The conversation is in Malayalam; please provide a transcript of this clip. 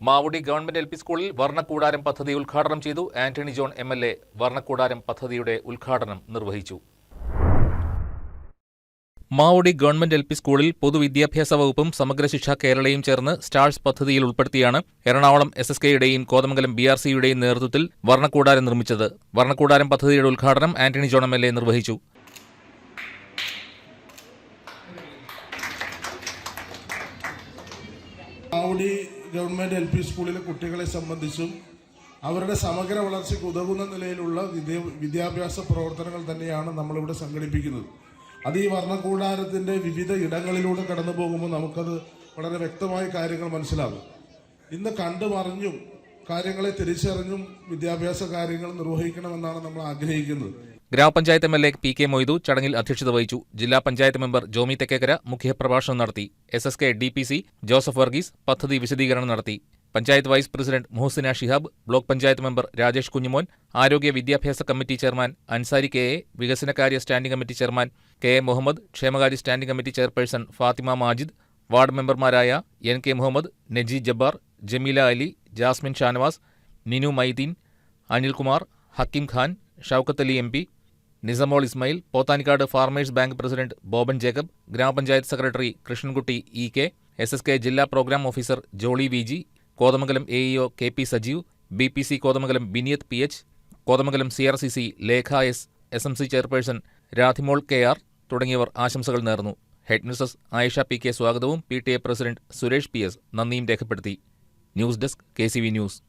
മാവുടി ഗവൺമെന്റ് എൽ പി സ്കൂളിൽ വർണ്ണക്കൂടാരം പദ്ധതി ഉദ്ഘാടനം ചെയ്തു. ആന്റണി ജോൺ MLA വർണ്ണക്കൂടാരം പദ്ധതിയുടെ ഉദ്ഘാടനം നിർവഹിച്ചു. മാവുടി ഗവൺമെന്റ് LP സ്കൂളിൽ പൊതുവിദ്യാഭ്യാസ വകുപ്പും സമഗ്ര ശിക്ഷ കേരളയും ചേർന്ന് സ്റ്റാഴ്സ് പദ്ധതിയിൽ ഉൾപ്പെടുത്തിയാണ് എറണാകുളം SSKയുടെയും കോതമംഗലം BRCയുടെയും നേതൃത്വത്തിൽ വർണ്ണക്കൂടാരം നിർമ്മിച്ചത്. വർണ്ണക്കൂടാരം പദ്ധതിയുടെ ഉദ്ഘാടനം ആന്റണി ജോൺ MLA നിർവഹിച്ചു. മാവുടി ഗവൺമെന്റ് LP സ്കൂളിലെ കുട്ടികളെ സംബന്ധിച്ചും അവരുടെ സമഗ്ര വളർച്ചയ്ക്ക് ഉതകുന്ന നിലയിലുള്ള വിദ്യാഭ്യാസ പ്രവർത്തനങ്ങൾ തന്നെയാണ് നമ്മളിവിടെ സംഘടിപ്പിക്കുന്നത്. അത് ഈ വർണ്ണക്കൂടാരത്തിൻ്റെ വിവിധ ഇടങ്ങളിലൂടെ കടന്നു പോകുമ്പോൾ നമുക്കത് വളരെ വ്യക്തമായ കാര്യങ്ങൾ മനസ്സിലാകും. ഇന്ന് കണ്ടുമറിഞ്ഞും കാര്യങ്ങളെ തിരിച്ചറിഞ്ഞും വിദ്യാഭ്യാസ കാര്യങ്ങൾ നിർവഹിക്കണമെന്നാണ് നമ്മൾ ആഗ്രഹിക്കുന്നത്. ഗ്രാമപഞ്ചായത്ത് MLA PK മൊയ്തു ചടങ്ങിൽ അധ്യക്ഷത വഹിച്ചു. ജില്ലാ പഞ്ചായത്ത് മെമ്പർ ജോമി തെക്കേക്കര മുഖ്യപ്രഭാഷണം നടത്തി. SSK DPC ജോസഫ് വർഗീസ് പദ്ധതി വിശദീകരണം നടത്തി. Panchayat vice president Muhsina Shihab, block panchayat member Rajesh Kunjumon, ആരോഗ്യ വിദ്യാഭ്യാസ കമ്മിറ്റി ചെയർമാൻ അൻസാരി KA, വികസനകാര്യ standing committee chairman KA Muhammad, ക്ഷേമകാര്യ standing committee chairperson Fathima Majid, ward മെമ്പർമാരായ NK Muhammad, Naji Jabbar, Jameela Ali, Jasmine Shanavas, Ninu Maideen, Anilkumar, Hakeem Khan, Shoukath Ali MP, Nisamol Ismail, Pothanikkad farmers bank president Boban Jacob, grama panchayat secretary Krishnankutty EK, SSK ജില്ലാ program officer Jolly VG, Kothamangalam AEO KP Sajeev, BPC Kothamangalam Biniyath PH, Kothamangalam CRCC Lekha S, SMC chairperson Radhimol KR തുടങ്ങിയവർ ആശംസകൾ നേർന്നു. ഹെഡ് മിസ്സസ് ആയിഷ PK സ്വാഗതവും PTA പ്രസിഡന്റ് സുരേഷ് PS നന്ദിയും രേഖപ്പെടുത്തി. News desk KCV news.